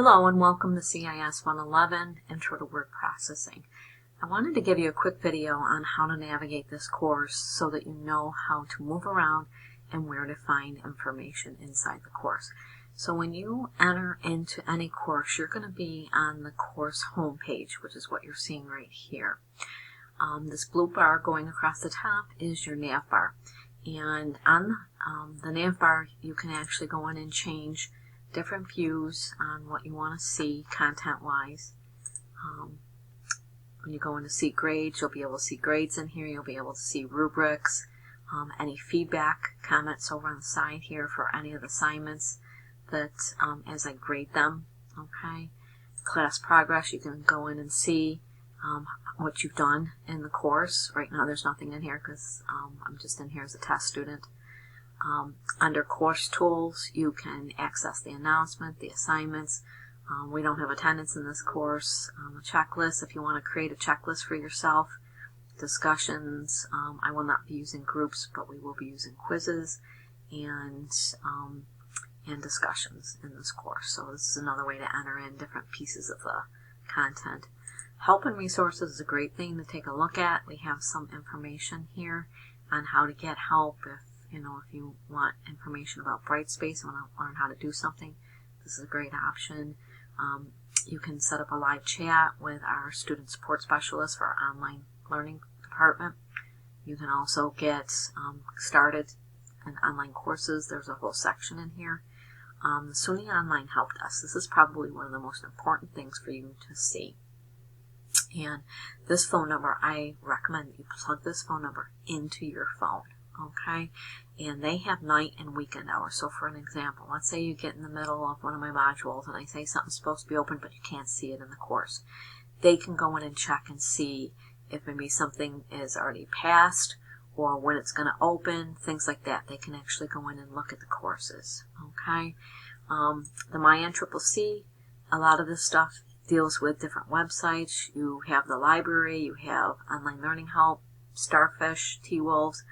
Hello and welcome to CIS111, Intro to Word Processing. I wanted to give you a quick video on how to navigate this course so that you know how to move around and where to find information inside the course. So when you enter into any course, you're going to be on the course homepage, which is what you're seeing right here. This blue bar going across the top is your Navbar. And on the Navbar, you can actually go in and change different views on what you want to see content-wise. When you go in to see grades, you'll be able to see grades in here. You'll be able to see rubrics, any feedback, comments over on the side here for any of the assignments that as I grade them. Okay, class progress, you can go in and see what you've done in the course. Right now there's nothing in here because I'm just in here as a test student. Under course tools, you can access the announcement, the assignments. We don't have attendance in this course. A checklist, if you want to create a checklist for yourself. Discussions, I will not be using groups, but we will be using quizzes and discussions in this course. So this is another way to enter in different pieces of the content. Help and resources is a great thing to take a look at. We have some information here on how to get help if you want information about Brightspace and want to learn how to do something. This is a great option. You can set up a live chat with our student support specialist for our online learning department. You can also get started in online courses. There's a whole section in here. The SUNY Online Help Desk. This is probably one of the most important things for you to see. And this phone number, I recommend that you plug this phone number into your phone. Okay, and they have night and weekend hours. So for an example, let's say you get in the middle of one of my modules and I say something's supposed to be open but you can't see it in the course. They can go in and check and see if maybe something is already passed or when it's going to open, things like that. They can actually go in and look at the courses. Okay, the MyNCCC, a lot of this stuff deals with different websites. You have the library, you have Online Learning Help, Starfish, T-Wolves.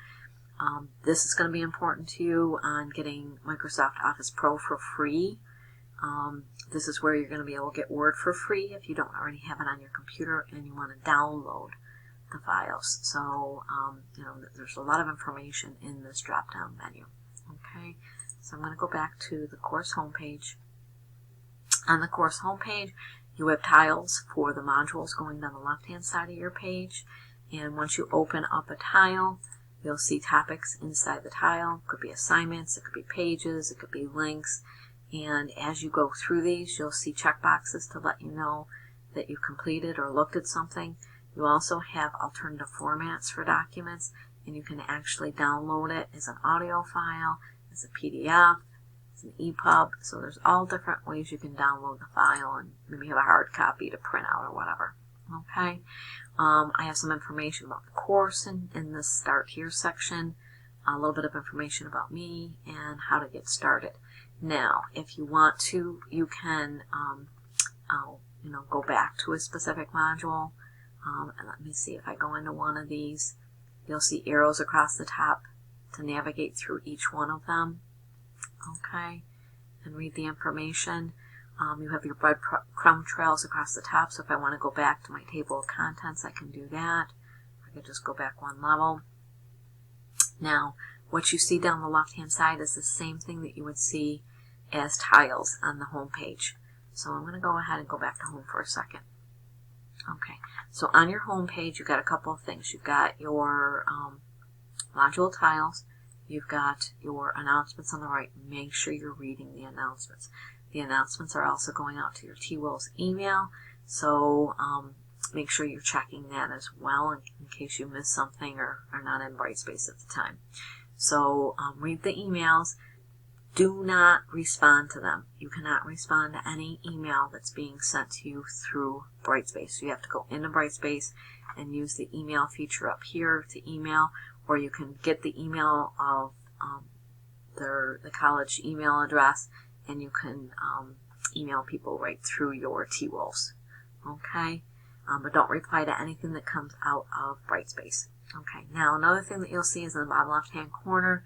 This is going to be important to you on getting Microsoft Office Pro for free. This is where you're going to be able to get Word for free if you don't already have it on your computer and you want to download the files. So, there's a lot of information in this drop-down menu. Okay, so I'm going to go back to the course homepage. On the course homepage, you have tiles for the modules going down the left-hand side of your page. And once you open up a tile, you'll see topics inside the tile. It could be assignments, it could be pages, it could be links. And as you go through these, you'll see checkboxes to let you know that you've completed or looked at something. You also have alternative formats for documents, and you can actually download it as an audio file, as a PDF, as an EPUB. So there's all different ways you can download the file and maybe have a hard copy to print out or whatever. Okay, I have some information about the course in this Start Here section, a little bit of information about me and how to get started. Now, if you want to, you can go back to a specific module. And let me see, if I go into one of these, you'll see arrows across the top to navigate through each one of them. Okay, and read the information. You have your breadcrumb trails across the top, so if I want to go back to my table of contents, I can do that. I can just go back one level. Now, what you see down the left-hand side is the same thing that you would see as tiles on the home page. So I'm going to go ahead and go back to home for a second. Okay, so on your home page, you've got a couple of things. You've got your module tiles. You've got your announcements on the right. Make sure you're reading the announcements. The announcements are also going out to your T-Wolves email, so make sure you're checking that as well in case you miss something or are not in Brightspace at the time. So read the emails. Do not respond to them. You cannot respond to any email that's being sent to you through Brightspace. So you have to go into Brightspace and use the email feature up here to email, or you can get the email of the college email address, and you can email people right through your T-Wolves. Okay? But don't reply to anything that comes out of Brightspace. Okay, now another thing that you'll see is in the bottom left-hand corner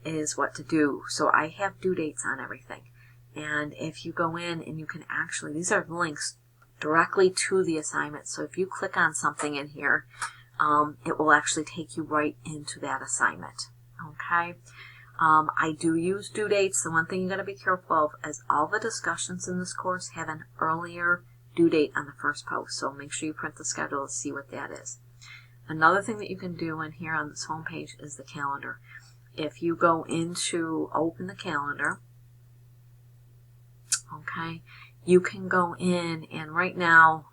is what to do. So I have due dates on everything. And if you go in and you can actually, these are links directly to the assignment. So if you click on something in here, it will actually take you right into that assignment. Okay. I do use due dates. The one thing you got to be careful of is all the discussions in this course have an earlier due date on the first post. So make sure you print the schedule to see what that is. Another thing that you can do in here on this home page is the calendar. If you go into open the calendar, okay, you can go in, and right now,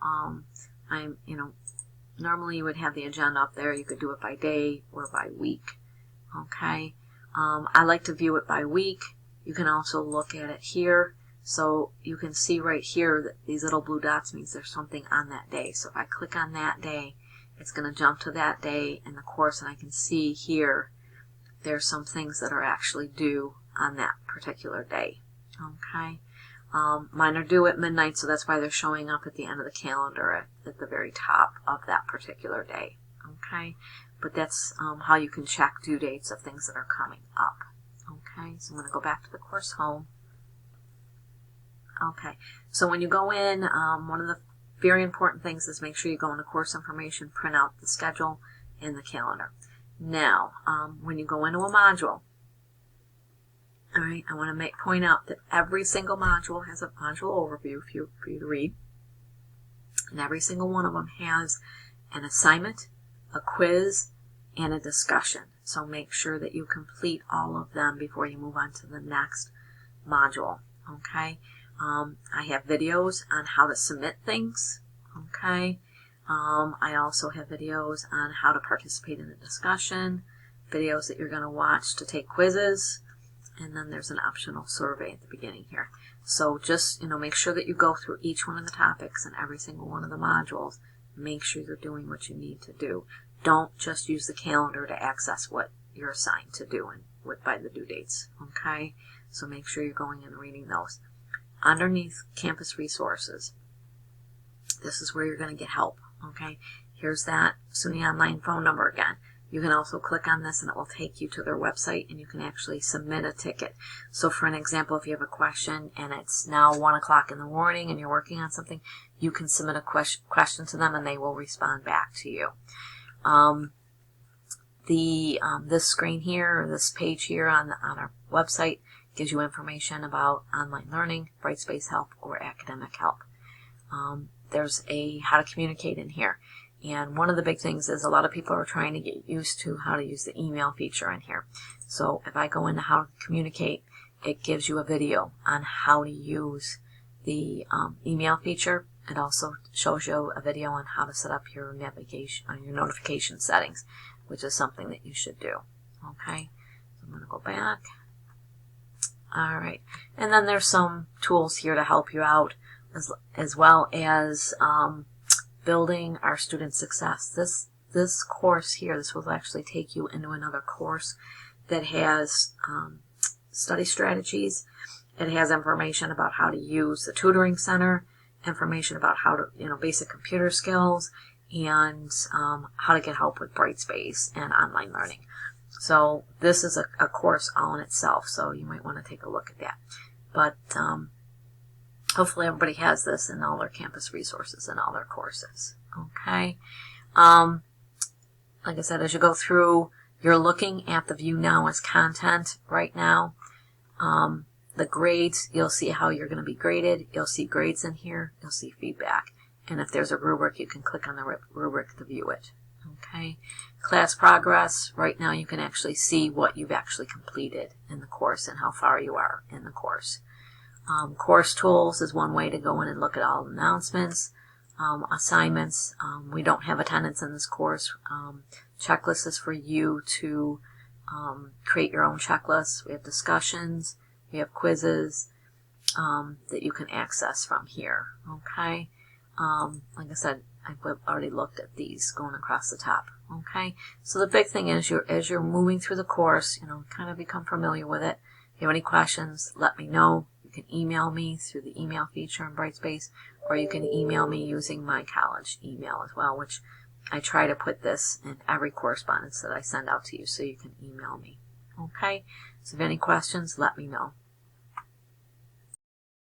normally you would have the agenda up there. You could do it by day or by week. Okay. I like to view it by week. You can also look at it here. So you can see right here that these little blue dots means there's something on that day. So if I click on that day, it's going to jump to that day in the course, and I can see here there's some things that are actually due on that particular day. Okay. Mine are due at midnight, so that's why they're showing up at the end of the calendar at the very top of that particular day. Okay. But that's how you can check due dates of things that are coming up. Okay, so I'm going to go back to the course home. Okay, so when you go in, one of the very important things is make sure you go into course information, print out the schedule and the calendar. Now, when you go into a module, all right, I want to point out that every single module has a module overview for you to read. And every single one of them has an assignment, a quiz, and a discussion. So make sure that you complete all of them before you move on to the next module. Okay. I have videos on how to submit things. Okay. I also have videos on how to participate in a discussion, videos that you're going to watch to take quizzes, and then there's an optional survey at the beginning here. So just, make sure that you go through each one of the topics and every single one of the modules. Make sure you're doing what you need to do. Don't just use the calendar to access what you're assigned to do and by the due dates. Okay? So make sure you're going in and reading those. Underneath campus resources, this is where you're going to get help. Okay? Here's that SUNY Online phone number again. You can also click on this and it will take you to their website, and you can actually submit a ticket. So for an example, if you have a question and it's now 1 o'clock in the morning and you're working on something, you can submit a question to them and they will respond back to you. This screen here, or this page here on our website, gives you information about online learning, Brightspace help, or academic help. There's a how to communicate in here. And one of the big things is a lot of people are trying to get used to how to use the email feature in here. So if I go into how to communicate, it gives you a video on how to use the email feature. It also shows you a video on how to set up your navigation, your notification settings, which is something that you should do. Okay, so I'm going to go back. All right, and then there's some tools here to help you out, as well as building our student success. This course here, this will actually take you into another course that has study strategies. It has information about how to use the tutoring center, information about how to, basic computer skills, and how to get help with Brightspace and online learning. So this is a course all in itself, so you might want to take a look at that. But hopefully everybody has this in all their campus resources and all their courses. Okay. Like I said, as you go through, you're looking at the view now as content right now. The grades, you'll see how you're going to be graded. You'll see grades in here. You'll see feedback. And if there's a rubric, you can click on the rubric to view it. Okay. Class progress, right now you can actually see what you've actually completed in the course and how far you are in the course. Course tools is one way to go in and look at all the announcements, assignments. We don't have attendance in this course. Checklist is for you to create your own checklists. We have discussions. We have quizzes that you can access from here. Okay. Like I said, I've already looked at these going across the top. Okay. So the big thing is, as you're moving through the course, kind of become familiar with it. If you have any questions, let me know. You can email me through the email feature in Brightspace, or you can email me using my college email as well, which I try to put this in every correspondence that I send out to you, so you can email me. Okay. So if you have any questions, let me know.